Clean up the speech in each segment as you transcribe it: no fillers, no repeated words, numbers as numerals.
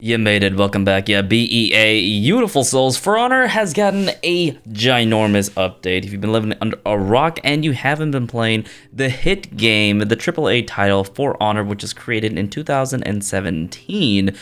You made it, welcome back. Yeah, BEA, beautiful souls. For Honor has gotten a ginormous update. If you've been living under a rock and you haven't been playing the hit game, the AAA title For Honor, which was created in 2017,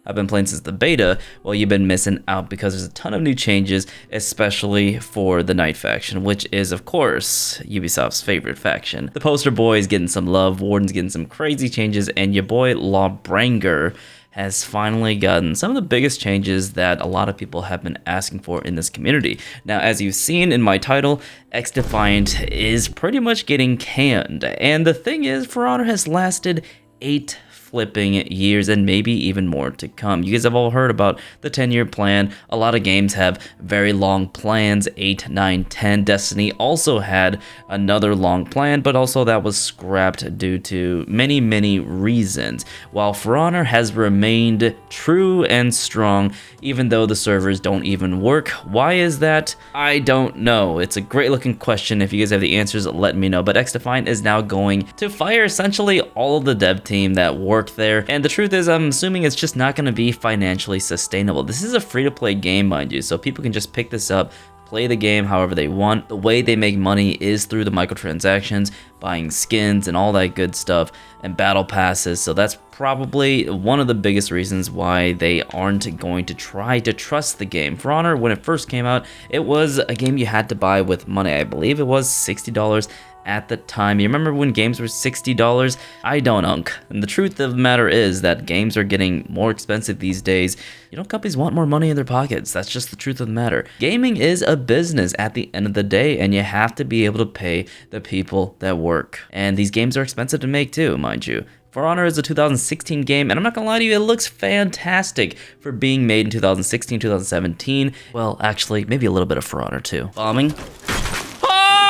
I've been playing since the beta, well, you've been missing out because there's a ton of new changes, especially for the Knight faction, which is, of course, Ubisoft's favorite faction. The poster boy is getting some love, Warden's getting some crazy changes, and your boy Lawbringer has finally gotten some of the biggest changes that a lot of people have been asking for in this community. Now, as you've seen in my title, Xdefiant is pretty much getting canned, and the thing is, For Honor has lasted 8 flipping years and maybe even more to come. You guys have all heard about the 10-year plan. A lot of games have very long plans, 8, 9, 10. Destiny also had another long plan, but also that was scrapped due to many reasons. While For Honor has remained true and strong, even though the servers don't even work. Why is that? I don't know. It's a great looking question. If you guys have the answers, let me know. But Xdefiant is now going to fire essentially all of the dev team that worked there, and the truth is, I'm assuming it's just not going to be financially sustainable. This is a free-to-play game, mind you, so people can just pick this up, play the game however they want. The way they make money is through the microtransactions, buying skins and all that good stuff, and battle passes, so that's probably one of the biggest reasons why they aren't going to try to trust the game. For Honor, when it first came out, it was a game you had to buy with money. I believe it was $60 at the time. You remember when games were $60? I don't, Unk. And the truth of the matter is that games are getting more expensive these days. You know, companies want more money in their pockets. That's just the truth of the matter. Gaming is a business at the end of the day, and you have to be able to pay the people that work. And these games are expensive to make too, mind you. For Honor is a 2016 game, and I'm not gonna lie to you, it looks fantastic for being made in 2016, 2017. Well, actually, maybe a little bit of For Honor too. Bombing.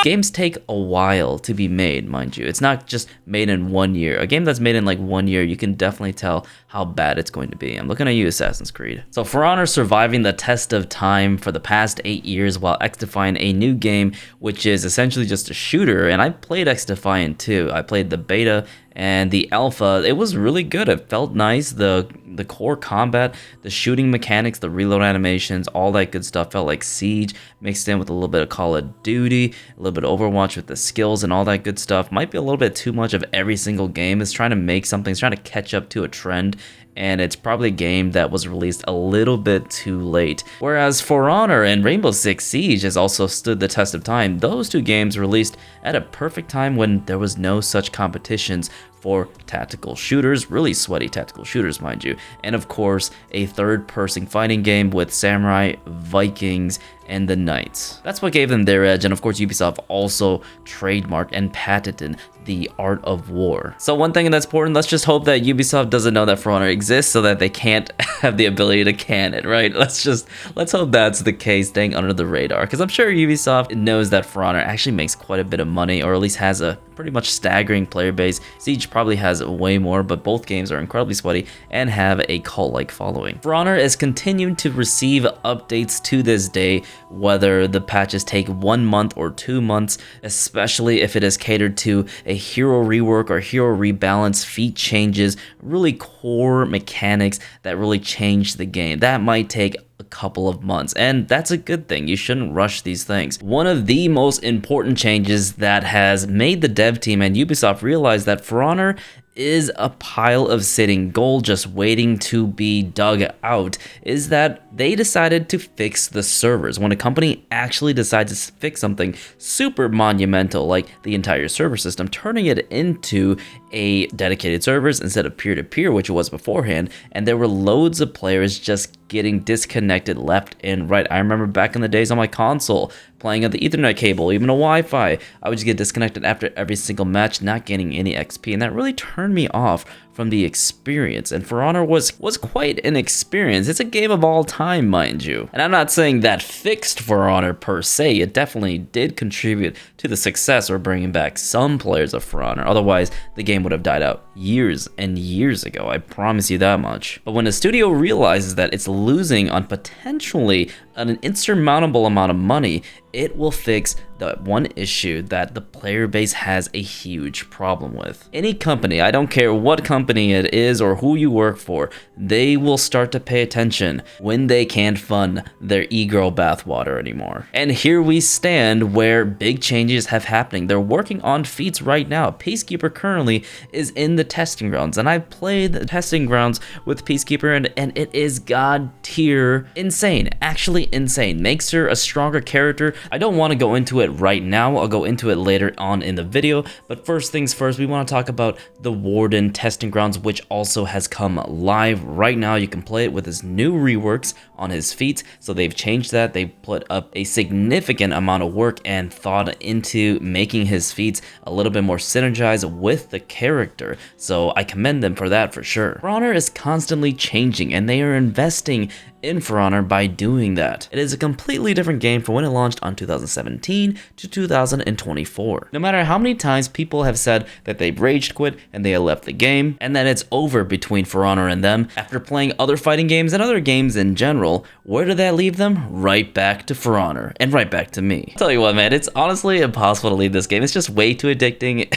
Games take a while to be made, mind you. It's not just made in 1 year. A game that's made in like 1 year, you can definitely tell how bad it's going to be. I'm looking at you, Assassin's Creed. So For Honor surviving the test of time for the past 8 years while Xdefiant, a new game, which is essentially just a shooter. And I played Xdefiant too. I played the beta and the alpha. It was really good. It felt nice. The core combat, the shooting mechanics, the reload animations, all that good stuff felt like Siege mixed in with a little bit of Call of Duty, a little bit of Overwatch with the skills and all that good stuff. Might be a little bit too much of every single game. It's trying to make something, it's trying to catch up to a trend, and it's probably a game that was released a little bit too late. Whereas For Honor and Rainbow Six Siege has also stood the test of time. Those two games released at a perfect time when there was no such competitions for tactical shooters, really sweaty tactical shooters, mind you. And of course, a third-person fighting game with Samurai, Vikings, and the Knights. That's what gave them their edge, and of course Ubisoft also trademarked and patented the art of war. So one thing that's important, let's just hope that Ubisoft doesn't know that For Honor exists so that they can't have the ability to can it, right? Let's hope that's the case, staying under the radar, because I'm sure Ubisoft knows that For Honor actually makes quite a bit of money, or at least has a pretty much staggering player base. Siege probably has way more, but both games are incredibly sweaty and have a cult-like following. For Honor is continuing to receive updates to this day, whether the patches take 1 month or 2 months, especially if it is catered to a hero rework or hero rebalance, feat changes, really core mechanics that really change the game. That might take a couple of months, and that's a good thing. You shouldn't rush these things. One of the most important changes that has made the dev team and Ubisoft realize that For Honor is a pile of sitting gold just waiting to be dug out is that they decided to fix the servers. When a company actually decides to fix something super monumental like the entire server system, turning it into a dedicated servers instead of peer-to-peer, which it was beforehand, and there were loads of players just getting disconnected left and right. I remember back in the days on my console playing on the Ethernet cable, even a Wi-Fi, I would just get disconnected after every single match, not getting any XP, and that really turned me off from the experience. And For Honor was quite an experience. It's a game of all time, mind you. And I'm not saying that fixed For Honor per se. It definitely did contribute to the success or bringing back some players of For Honor. Otherwise, the game would have died out years and years ago. I promise you that much. But when a studio realizes that it's losing on potentially an insurmountable amount of money, it will fix the one issue that the player base has a huge problem with. Any company, I don't care what company it is or who you work for, they will start to pay attention when they can't fund their e-girl bathwater anymore. And here we stand where big changes have happening. They're working on feats right now. Peacekeeper currently is in the testing grounds, and I've played the testing grounds with Peacekeeper, and it is god tier insane, actually insane. Makes her a stronger character. I don't want to go into it right now. I'll go into it later on in the video, but first things first, we want to talk about the Warden testing grounds, which also has come live right now. You can play it with his new reworks on his feats. So they've changed that. They put up a significant amount of work and thought into making his feats a little bit more synergized with the character. So I commend them for that for sure. For Honor is constantly changing, and they are investing in For Honor by doing that. It is a completely different game from when it launched on 2017 to 2024. No matter how many times people have said that they've rage quit and they have left the game, and that it's over between For Honor and them, after playing other fighting games and other games in general, where did that leave them? Right back to For Honor, and right back to me. I'll tell you what, man, it's honestly impossible to leave this game. It's just way too addicting.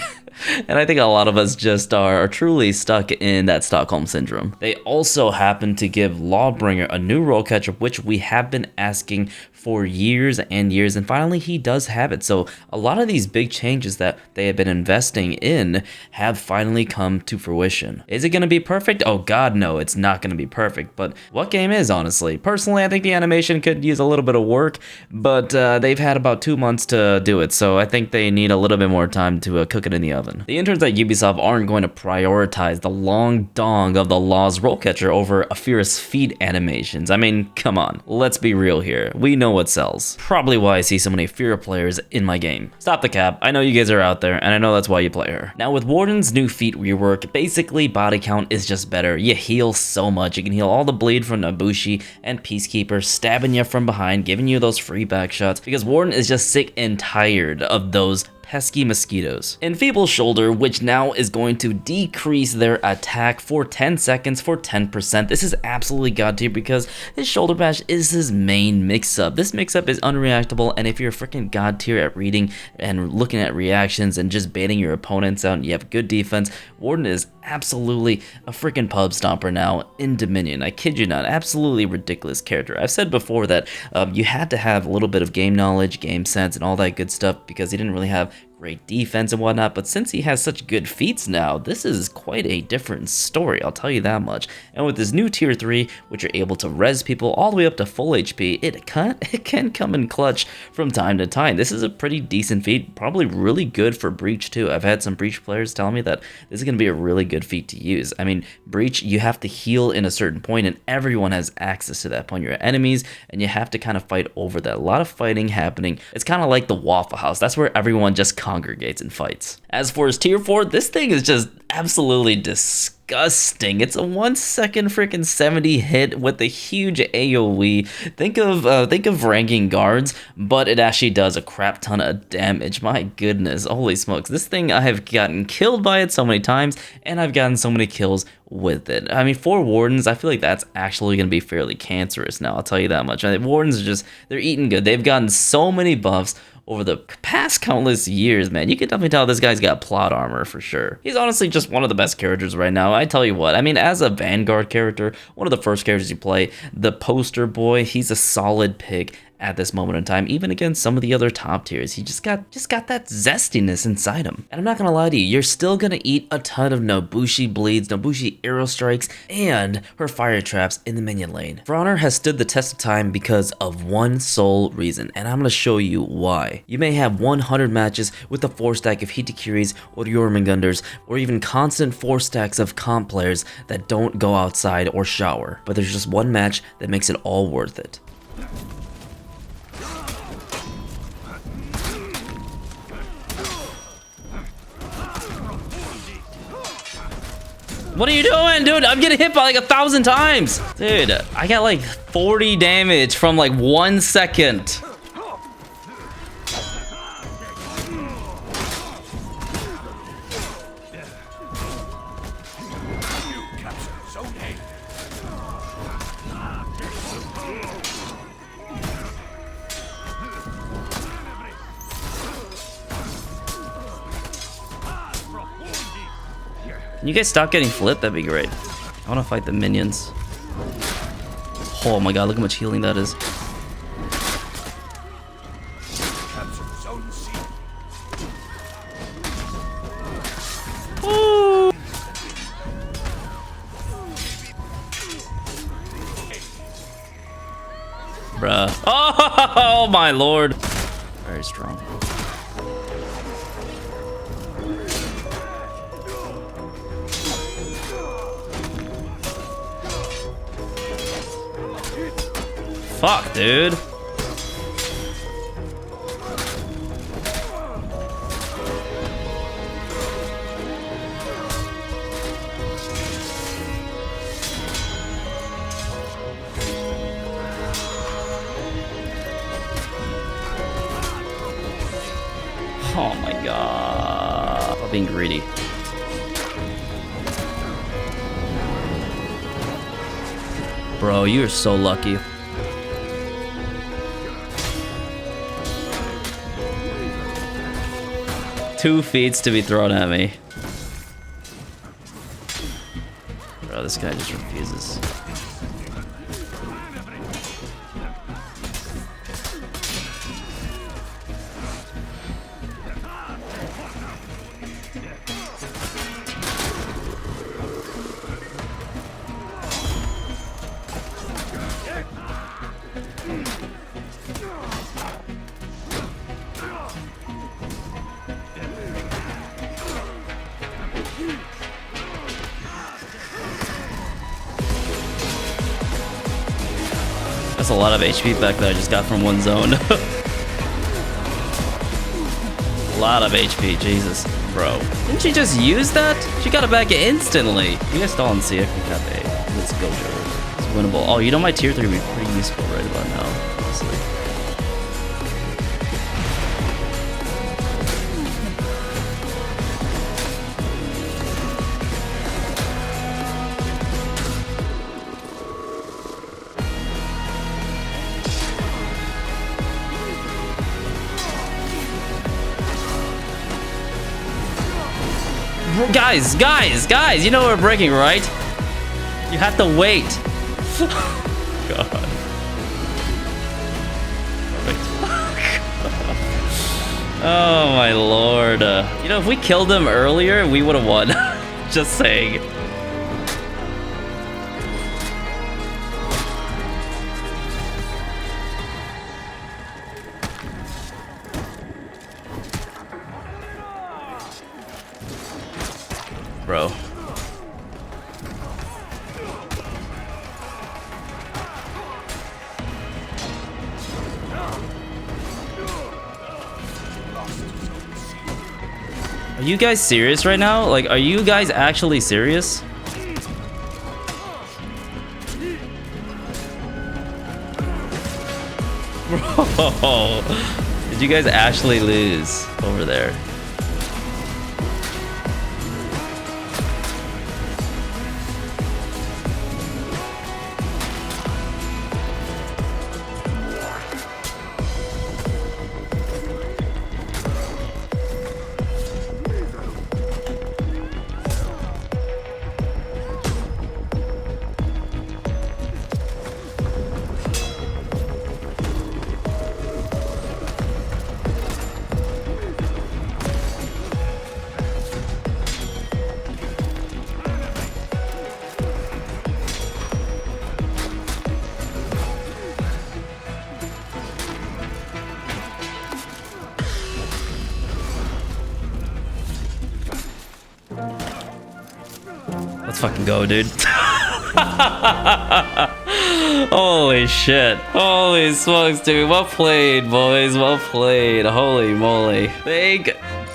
And I think a lot of us just are truly stuck in that Stockholm Syndrome. They also happen to give Lawbringer a new Rollcatcher, which we have been asking for years and years, and finally he does have it. So a lot of these big changes that they have been investing in have finally come to fruition. Is it going to be perfect? Oh god, no, it's not going to be perfect. But what game is, honestly? Personally, I think the animation could use a little bit of work, but they've had about 2 months to do it, so I think they need a little bit more time to cook it in the oven. The interns at Ubisoft aren't going to prioritize the long dong of the Law's Rollcatcher over a fierce feet animations. I mean, come on, let's be real here. We know what sells. Probably why I see so many Fear players in my game. Stop the cap. I know you guys are out there, and I know that's why you play her. Now with Warden's new feat rework, basically body count is just better. You heal so much. You can heal all the bleed from Nabushi and Peacekeeper stabbing you from behind, giving you those free back shots, because Warden is just sick and tired of those pesky mosquitoes. Enfeeble Shoulder, which now is going to decrease their attack for 10 seconds for 10%. This is absolutely god tier because his shoulder bash is his main mix-up. This mix-up is unreactable, and if you're freaking god tier at reading and looking at reactions and just baiting your opponents out and you have good defense, Warden is absolutely a freaking pub stomper now in Dominion. I kid you not, absolutely ridiculous character. I've said before that you had to have a little bit of game knowledge, game sense, and all that good stuff because he didn't really have great defense and whatnot, but since he has such good feats now, this is quite a different story, I'll tell you that much. And with his new tier 3, which are able to res people all the way up to full HP, it can come in clutch from time to time. This is a pretty decent feat, probably really good for Breach too. I've had some Breach players tell me that this is going to be a really good feat to use. I mean, Breach, you have to heal in a certain point, and everyone has access to that point. Your enemies, and you have to kind of fight over that. A lot of fighting happening. It's kind of like the Waffle House. That's where everyone just congregates and fights. As for his tier 4, this thing is just absolutely disgusting. It's a 1 second freaking 70 hit with a huge AoE. Think of ranking guards, but it actually does a crap ton of damage. My goodness, holy smokes. This thing, I have gotten killed by it so many times, and I've gotten so many kills with it. I mean, for Wardens, I feel like that's actually going to be fairly cancerous now, I'll tell you that much. I mean, Wardens are just, they're eating good. They've gotten so many buffs over the past countless years, man. You can definitely tell this guy's got plot armor for sure. He's honestly just one of the best characters right now. I tell you what, I mean, as a Vanguard character, one of the first characters you play, the poster boy, he's a solid pick at this moment in time, even against some of the other top tiers. He just got that zestiness inside him. And I'm not gonna lie to you, you're still gonna eat a ton of Nobushi bleeds, Nobushi arrow strikes, and her fire traps in the minion lane. For Honor has stood the test of time because of one sole reason, and I'm gonna show you why. You may have 100 matches with a 4-stack of Hitakiris or Jormungandrs, or even constant 4-stacks of comp players that don't go outside or shower, but there's just one match that makes it all worth it. What are you doing, dude? I'm getting hit by like 1,000 times. Dude, I got like 40 damage from like 1 second. Can you guys stop getting flipped? That'd be great. I want to fight the minions. Oh my god, look how much healing that is. Ooh. Bruh. Oh my lord. Very strong. Fuck, dude. Oh my god. I'm being greedy. Bro, you are so lucky. Two feats to be thrown at me. Bro, this guy just refuses. That's a lot of HP back that I just got from one zone. A lot of HP, Jesus, bro. Didn't she just use that? She got it back instantly. You guys stall and see if we got A. Let's go, Joe. It's winnable. Oh, you know my tier 3 would be pretty useful right about now, honestly. Guys, you know we're breaking, right? You have to wait. God. Perfect. Oh my lord. You know, if we killed him earlier, we would have won. Just saying. Bro. Are you guys serious right now? Like, are you guys actually serious? Bro, did you guys actually lose over there? Let's fucking go, dude. Holy shit. Holy smokes, dude. Well played, boys. Well played. Holy moly. Thank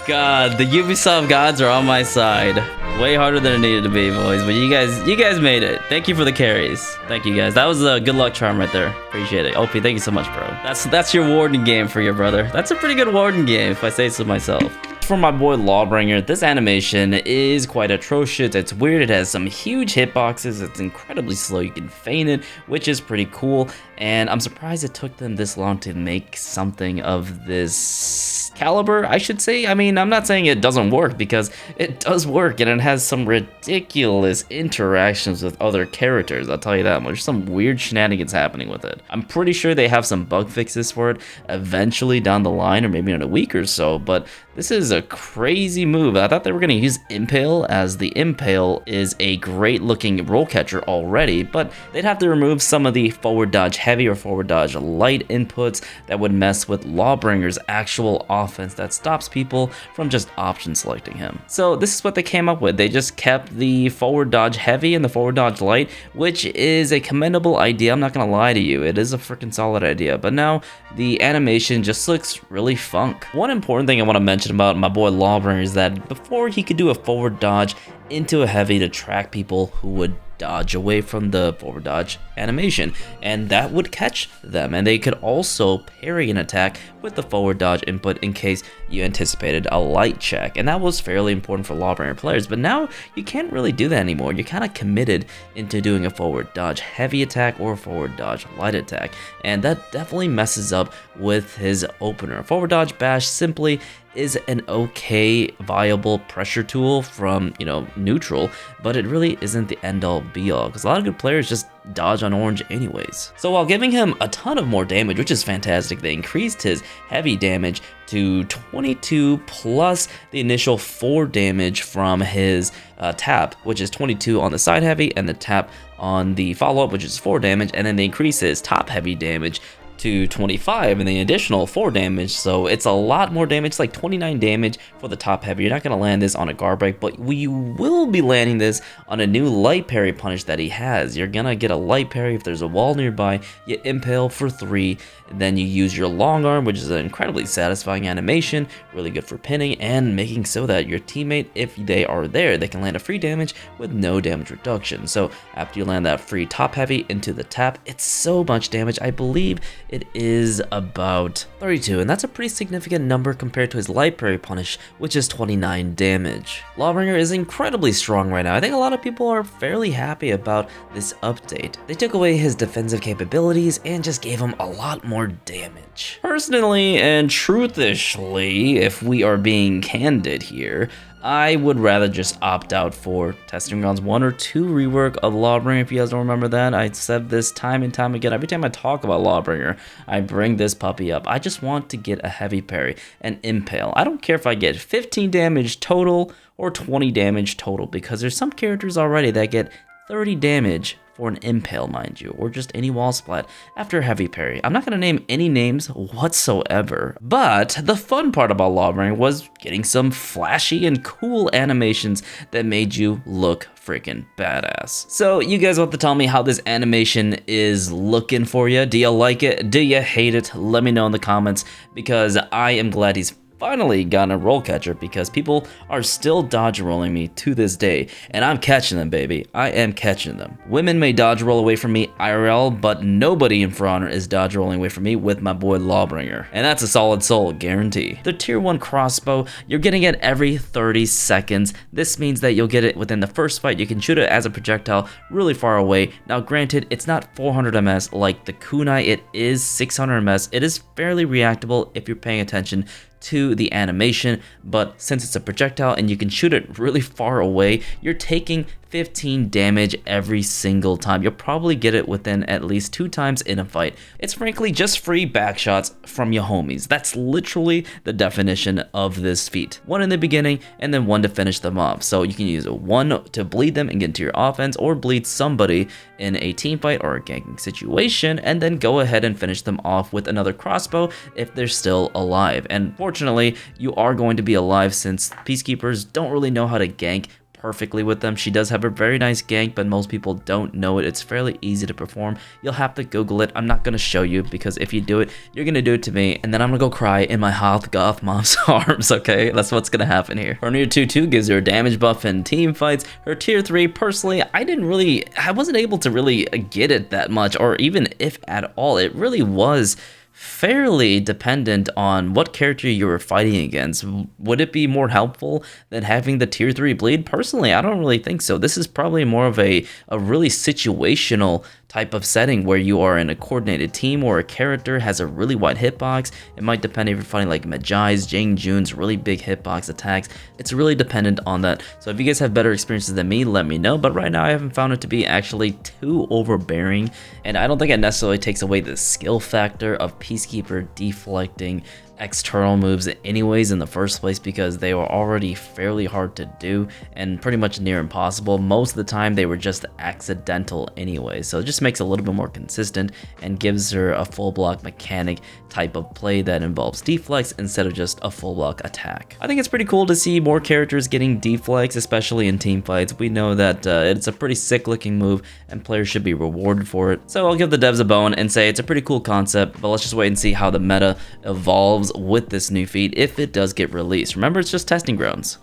God. The Ubisoft gods are on my side. Way harder than it needed to be, boys. But you guys made it. Thank you for the carries. Thank you, guys. That was a good luck charm right there. Appreciate it. OP, thank you so much, bro. That's your Warden game for your brother. That's a pretty good Warden game, if I say so myself. For my boy Lawbringer, this animation is quite atrocious. It's weird, it has some huge hitboxes, it's incredibly slow, you can feign it, which is pretty cool, and I'm surprised it took them this long to make something of this caliber, I should say. I mean, I'm not saying it doesn't work, because it does work, and it has some ridiculous interactions with other characters, I'll tell you that much. There's some weird shenanigans happening with it. I'm pretty sure they have some bug fixes for it eventually down the line, or maybe in a week or so, but this is a crazy move. I thought they were going to use Impale, as the Impale is a great looking Rollcatcher already, but they'd have to remove some of the forward dodge heavy or forward dodge light inputs that would mess with Lawbringer's actual offense that stops people from just option selecting him. So this is what they came up with. They just kept the forward dodge heavy and the forward dodge light, which is a commendable idea. I'm not going to lie to you. It is a freaking solid idea, but now the animation just looks really funk. One important thing I want to mention about my boy Lawbringer is that before he could do a forward dodge into a heavy to track people who would dodge away from the forward dodge animation, and that would catch them, and they could also parry an attack with the forward dodge input in case you anticipated a light check, and that was fairly important for Lawbringer players. But now you can't really do that anymore. You're kind of committed into doing a forward dodge heavy attack or a forward dodge light attack, and that definitely messes up with his opener. Forward dodge bash simply is an okay viable pressure tool from, you know, neutral, but it really isn't the end all be all, because a lot of good players just dodge on orange anyways. So while giving him a ton of more damage, which is fantastic, they increased his heavy damage to 22 plus the initial 4 damage from his tap, which is 22 on the side heavy, and the tap on the follow-up, which is 4 damage, and then they increase his top heavy damage to 25 and the additional 4 damage, so it's a lot more damage. It's like 29 damage for the top heavy. You're not going to land this on a guard break, but you will be landing this on a new light parry punish that he has. You're going to get a light parry if there's a wall nearby, you impale for 3, and then you use your long arm, which is an incredibly satisfying animation, really good for pinning and making so that your teammate, if they are there, they can land a free damage with no damage reduction. So after you land that free top heavy into the tap, it's so much damage. I believe it is about 32, and that's a pretty significant number compared to his light parry punish, which is 29 damage. Lawbringer is incredibly strong right now. I think a lot of people are fairly happy about this update. They took away his defensive capabilities and just gave him a lot more damage. Personally and truthishly, if we are being candid here, I would rather just opt out for Testing Grounds 1 or 2 rework of Lawbringer. If you guys don't remember that, I said this time and time again. Every time I talk about Lawbringer, I bring this puppy up. I just want to get a heavy parry, an impale. I don't care if I get 15 damage total or 20 damage total, because there's some characters already that get 30 damage for an impale, mind you, or just any wall splat after a heavy parry. I'm not going to name any names whatsoever, but the fun part about Lawbringer was getting some flashy and cool animations that made you look freaking badass. So you guys want to tell me how this animation is looking for you? Do you like it? Do you hate it? Let me know in the comments, because I am glad he's finally gotten a Rollcatcher, because people are still dodge rolling me to this day, and I'm catching them, baby. I am catching them. Women may dodge roll away from me IRL, but nobody in For Honor is dodge rolling away from me with my boy Lawbringer, and that's a SolidSol guarantee. The tier 1 crossbow, you're getting it every 30 seconds. This means that you'll get it within the first fight. You can shoot it as a projectile really far away. Now granted, it's not 400 ms like the kunai, it is 600 ms. It is fairly reactable if you're paying attention to the animation, but since it's a projectile and you can shoot it really far away, you're taking 15 damage every single time. You'll probably get it within at least 2 times in a fight. It's frankly just free backshots from your homies. That's literally the definition of this feat. 1 in the beginning and then 1 to finish them off. So you can use 1 to bleed them and get into your offense, or bleed somebody in a team fight or a ganking situation, and then go ahead and finish them off with another crossbow if they're still alive. And fortunately, you are going to be alive, since Peacekeepers don't really know how to gank perfectly with them. She does have a very nice gank, but most people don't know it. It's fairly easy to perform. You'll have to Google it. I'm not going to show you, because if you do it, you're going to do it to me, and then I'm going to go cry in my hot goth mom's arms, okay? That's what's going to happen here. Her tier 2 gives her a damage buff in team fights. Her tier 3, personally, I wasn't able to really get it that much, or even if at all. It really was fairly dependent on what character you were fighting against. Would it be more helpful than having the tier 3 bleed? Personally, I don't really think so. This is probably more of a really situational type of setting where you are in a coordinated team or a character has a really wide hitbox. It might depend if you're fighting like Majai's, Jang Jun's really big hitbox attacks. It's really dependent on that. So if you guys have better experiences than me, let me know. But right now I haven't found it to be actually too overbearing, and I don't think it necessarily takes away the skill factor of Peacekeeper deflecting external moves anyways in the first place, because they were already fairly hard to do and pretty much near impossible. Most of the time they were just accidental anyway, so it just makes it a little bit more consistent and gives her a full block mechanic type of play that involves deflects instead of just a full block attack. I think it's pretty cool to see more characters getting deflects, especially in team fights. We know that it's a pretty sick looking move and players should be rewarded for it, so I'll give the devs a bone and say it's a pretty cool concept, but let's just wait and see how the meta evolves with this new feat if it does get released. Remember, it's just testing grounds.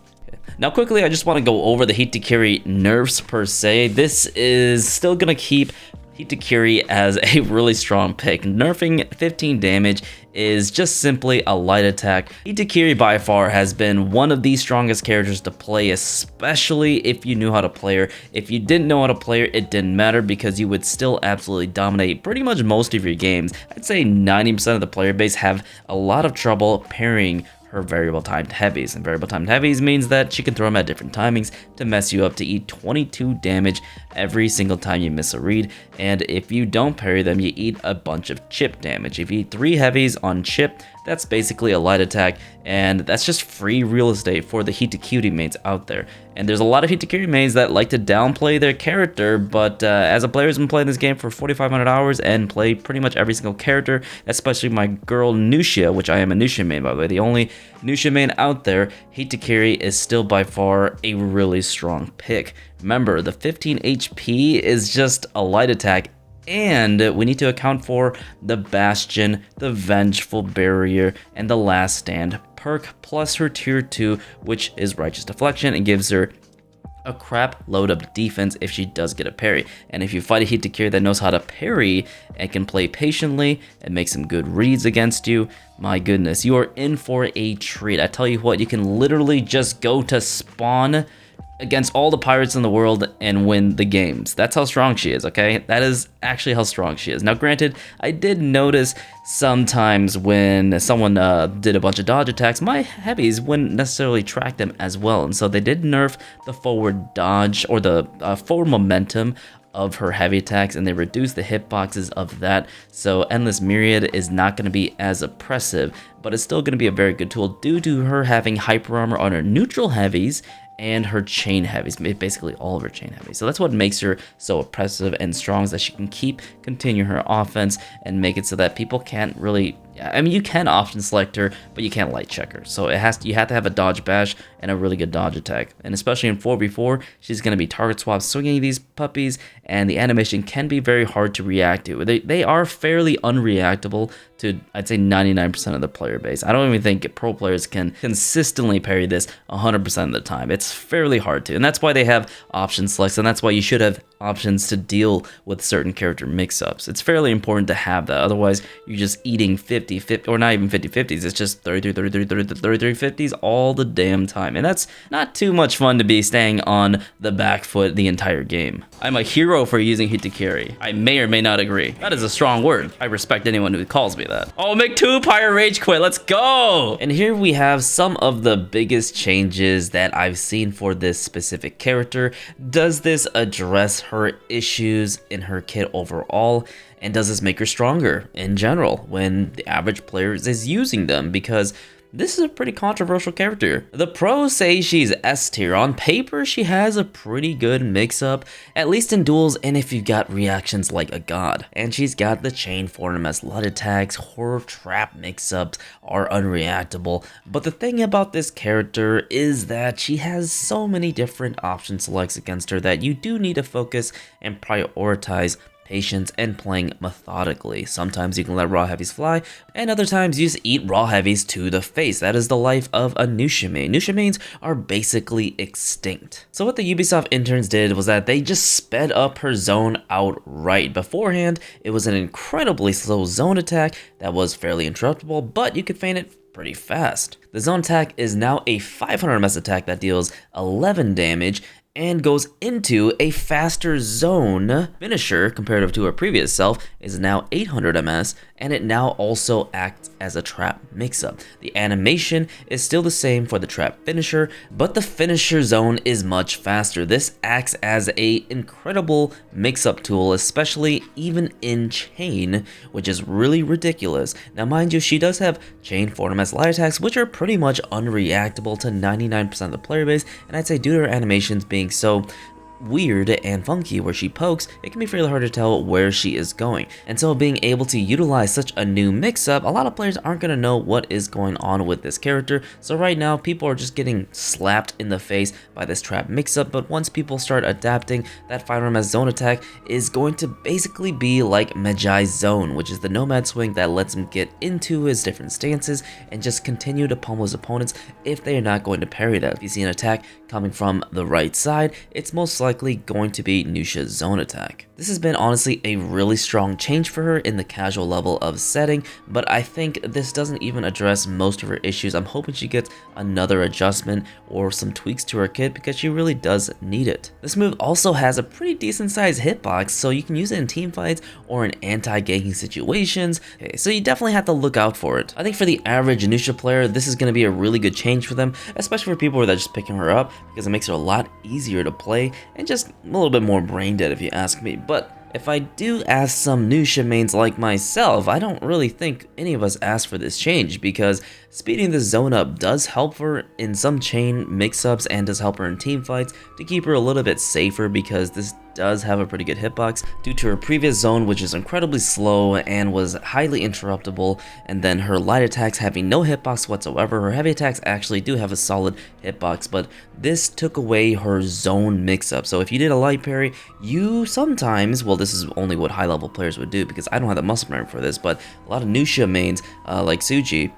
Now quickly, I just want to go over the Heat to Carry nerfs per se. This is still going to keep Heat to Carry as a really strong pick. Nerfing 15 damage is just simply a light attack. Heat to Carry by far has been one of the strongest characters to play, especially if you knew how to play her. If you didn't know how to play her, it didn't matter because you would still absolutely dominate pretty much most of your games. I'd say 90% of the player base have a lot of trouble parrying her variable timed heavies, and variable timed heavies means that she can throw them at different timings to mess you up to eat 22 damage every single time you miss a read, and if you don't parry them, you eat a bunch of chip damage. If you eat 3 heavies on chip, that's basically a light attack, and that's just free real estate for the Heat to Cutie mains out there. And there's a lot of Heat to Carry mains that like to downplay their character, but as a player who's been playing this game for 4,500 hours and play pretty much every single character, especially my girl Nuxia, which I am a Nuxia main by the way, the only Nuxia main out there, Heat to Carry is still by far a really strong pick. Remember, the 15 HP is just a light attack, and we need to account for the Bastion, the Vengeful Barrier, and the Last Stand perk, plus her tier 2, which is Righteous Deflection, and gives her a crap load of defense if she does get a parry. And if you fight a Heat to Carry that knows how to parry and can play patiently and make some good reads against you, my goodness, you are in for a treat. I tell you what, you can literally just go to spawn against all the pirates in the world and win the games. That's how strong she is, okay? That is actually how strong she is. Now, granted, I did notice sometimes when someone did a bunch of dodge attacks, my heavies wouldn't necessarily track them as well, and so they did nerf the forward dodge or the forward momentum of her heavy attacks, and they reduced the hitboxes of that, so Endless Myriad is not going to be as oppressive, but it's still going to be a very good tool due to her having hyper armor on her neutral heavies and her chain heavies, basically all of her chain heavies. So that's what makes her so oppressive and strong, is that she can continue her offense and make it so that people can't really, I mean, you can option select her, but you can't light check her. So you have to have a dodge bash and a really good dodge attack. And especially in 4v4, she's going to be target swap swinging these puppies, and the animation can be very hard to react to. They are fairly unreactable to, I'd say, 99% of the player base. I don't even think pro players can consistently parry this 100% of the time. It's fairly hard to, and that's why they have option selects, and that's why you should have options to deal with certain character mix-ups. It's fairly important to have that, otherwise you're just eating 50, or not even 50-50s, it's just 33-50s all the damn time, and that's not too much fun to be staying on the back foot the entire game. I'm a hero for using Heat to Carry. I may or may not agree. That is a strong word. I respect anyone who calls me that. Oh, make 2 Pyre Rage Quit, let's go! And here we have some of the biggest changes that I've seen for this specific character. Does this address her issues in her kit overall? And does this make her stronger in general when the average player is using them? Because this is a pretty controversial character. The pros say she's S tier. On paper, she has a pretty good mix-up, at least in duels and if you've got reactions like a god. And she's got the chain form as light attacks, horror trap mix-ups are unreactable. But the thing about this character is that she has so many different option selects against her that you do need to focus and prioritize patience, and playing methodically. Sometimes you can let raw heavies fly, and other times you just eat raw heavies to the face. That is the life of a Nuxia main. Nuxia mains are basically extinct. So what the Ubisoft interns did was that they just sped up her zone outright. Beforehand, it was an incredibly slow zone attack that was fairly interruptible, but you could feign it pretty fast. The zone attack is now a 500 MS attack that deals 11 damage and goes into a faster zone. Finisher, comparative to her previous self, is now 800 MS, and it now also acts as a trap mix-up. The animation is still the same for the trap finisher, but the finisher zone is much faster. This acts as a incredible mix-up tool, especially even in chain, which is really ridiculous. Now mind you, she does have chain 4 MS light attacks, which are pretty much unreactable to 99% of the player base, and I'd say due to her animations being so weird and funky where she pokes, it can be fairly hard to tell where she is going. And so being able to utilize such a new mix-up, a lot of players aren't going to know what is going on with this character. So right now, people are just getting slapped in the face by this trap mix-up, but once people start adapting, that 500 MS zone attack is going to basically be like Magi's Zone, which is the Nomad swing that lets him get into his different stances and just continue to pummel his opponents if they are not going to parry that. If you see an attack coming from the right side, it's most likely going to be Nuxia's zone attack. This has been honestly a really strong change for her in the casual level of setting, but I think this doesn't even address most of her issues. I'm hoping she gets another adjustment or some tweaks to her kit because she really does need it. This move also has a pretty decent sized hitbox, so you can use it in team fights or in anti-ganking situations. Okay, so you definitely have to look out for it. I think for the average Nuxia player, this is going to be a really good change for them, especially for people that are just picking her up because it makes her a lot easier to play and just a little bit more brain dead if you ask me. But if I do ask some Nuxia mains like myself, I don't really think any of us asked for this change because speeding the zone up does help her in some chain mix-ups and does help her in team fights to keep her a little bit safer because this does have a pretty good hitbox due to her previous zone, which is incredibly slow and was highly interruptible, and then her light attacks having no hitbox whatsoever. Her heavy attacks actually do have a solid hitbox, but this took away her zone mix-up. So if you did a light parry, you sometimes, well, this is only what high level players would do because I don't have the muscle memory for this, but a lot of Nuxia mains like Suji,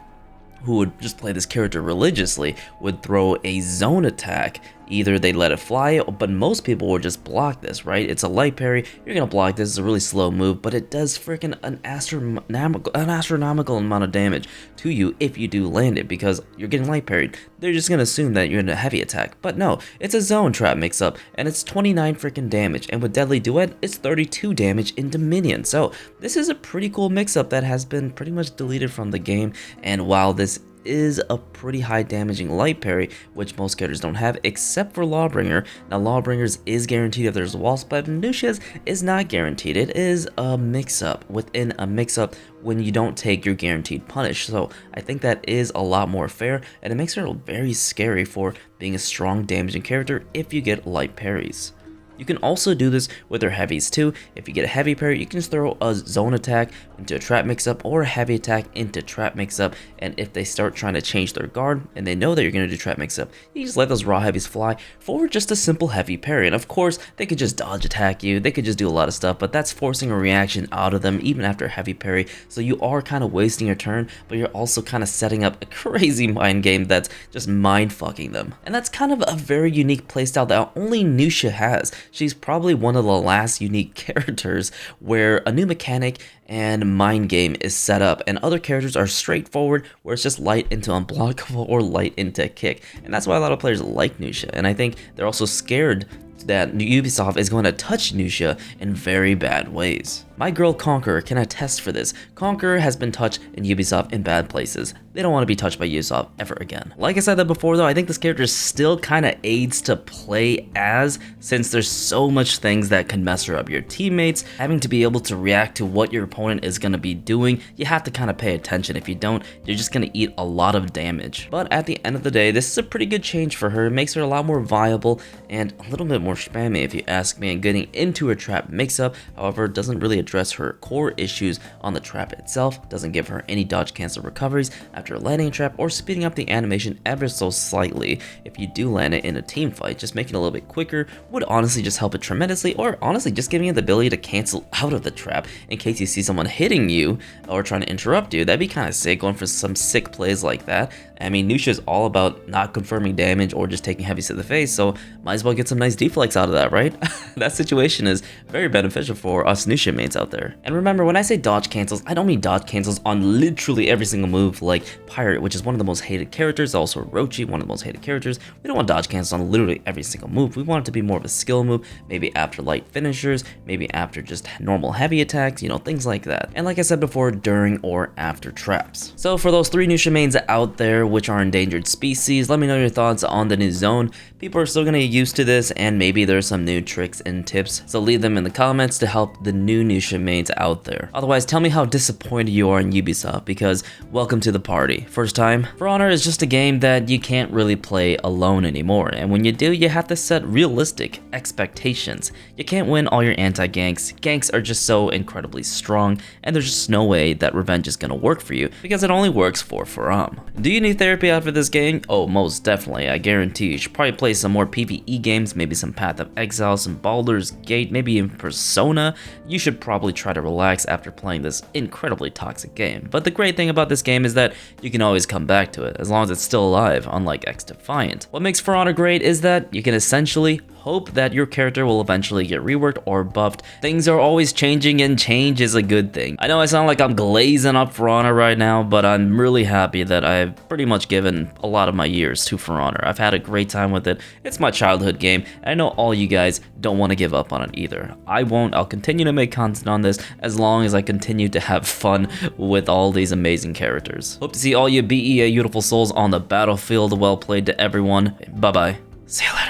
who would just play this character religiously, would throw a zone attack. Either they let it fly, but most people would just block this, right? It's a light parry, you're gonna block this, it's a really slow move, but it does freaking an astronomical amount of damage to you if you do land it, because you're getting light parried. They're just gonna assume that you're in a heavy attack, but no, it's a zone trap mix-up, and it's 29 freaking damage, and with Deadly Duet, it's 32 damage into minions. So this is a pretty cool mix-up that has been pretty much deleted from the game, and while this is a pretty high damaging light parry, which most characters don't have except for Lawbringer. Now Lawbringers is guaranteed if there's a wall split, but Nuxia's is not guaranteed. It is a mix-up within a mix-up when you don't take your guaranteed punish. So I think that is a lot more fair, and it makes her very scary for being a strong damaging character if you get light parries. You can also do this with their heavies too. If you get a heavy parry, you can just throw a zone attack into a trap mix-up or a heavy attack into trap mix-up, and if they start trying to change their guard and they know that you're going to do trap mix-up, you just let those raw heavies fly for just a simple heavy parry. And of course, they could just dodge attack you, they could just do a lot of stuff, but that's forcing a reaction out of them even after a heavy parry, so you are kind of wasting your turn, but you're also kind of setting up a crazy mind game that's just mind-fucking them. And that's kind of a very unique playstyle that only Nuxia has. She's probably one of the last unique characters where a new mechanic and mind game is set up, and other characters are straightforward where it's just light into unblockable or light into kick. And that's why a lot of players like Nuxia, and I think they're also scared that Ubisoft is going to touch Nuxia in very bad ways. My girl Conqueror can attest for this. Conqueror has been touched in Ubisoft in bad places. They don't want to be touched by Ubisoft ever again. Like I said that before though, I think this character still kind of aids to play as, since there's so much things that can mess her up. Your teammates having to be able to react to what your opponent opponent is going to be doing, you have to kind of pay attention. If you don't, you're just going to eat a lot of damage. But at the end of the day, this is a pretty good change for her. It makes her a lot more viable and a little bit more spammy if you ask me, and getting into her trap mix-up, however, doesn't really address her core issues on the trap itself, doesn't give her any dodge cancel recoveries after landing a trap, or speeding up the animation ever so slightly. If you do land it in a team fight, just making it a little bit quicker would honestly just help it tremendously, or honestly just giving it the ability to cancel out of the trap in case you see someone hitting you or trying to interrupt you. That'd be kind of sick, going for some sick plays like that. I mean, Nuxia's all about not confirming damage or just taking heavies to the face, so might as well get some nice deflects out of that, right? That situation is very beneficial for us Nuxia mains out there. And remember, when I say dodge cancels, I don't mean dodge cancels on literally every single move like Pirate, which is one of the most hated characters, also Rochi, one of the most hated characters. We don't want dodge cancels on literally every single move. We want it to be more of a skill move, maybe after light finishers, maybe after just normal heavy attacks, you know, things like that. And like I said before, during or after traps. So for those 3 Nuxia mains out there which are endangered species, let me know your thoughts on the new zone. People are still gonna get used to this, and maybe there's some new tricks and tips, so leave them in the comments to help the new Nuxia mains out there. Otherwise, tell me how disappointed you are in Ubisoft, because welcome to the party. First time, For Honor is just a game that you can't really play alone anymore, and when you do, you have to set realistic expectations. You can't win all your anti-ganks. Ganks are just so incredibly strong, and there's just no way that revenge is gonna work for you, because it only works for Faram. Do you need therapy after this game? Oh, most definitely. I guarantee you should probably play some more PvE games, maybe some Path of Exile, some Baldur's Gate, maybe even Persona. You should probably try to relax after playing this incredibly toxic game. But the great thing about this game is that you can always come back to it, as long as it's still alive, unlike Xdefiant. What makes For Honor great is that you can essentially hope that your character will eventually get reworked or buffed. Things are always changing, and change is a good thing. I know I sound like I'm glazing up For Honor right now, but I'm really happy that I've pretty much given a lot of my years to For Honor. I've had a great time with it. It's my childhood game, and I know all you guys don't want to give up on it either. I won't. I'll continue to make content on this as long as I continue to have fun with all these amazing characters. Hope to see all you BEA beautiful souls on the battlefield. Well played to everyone. Bye-bye. See you later.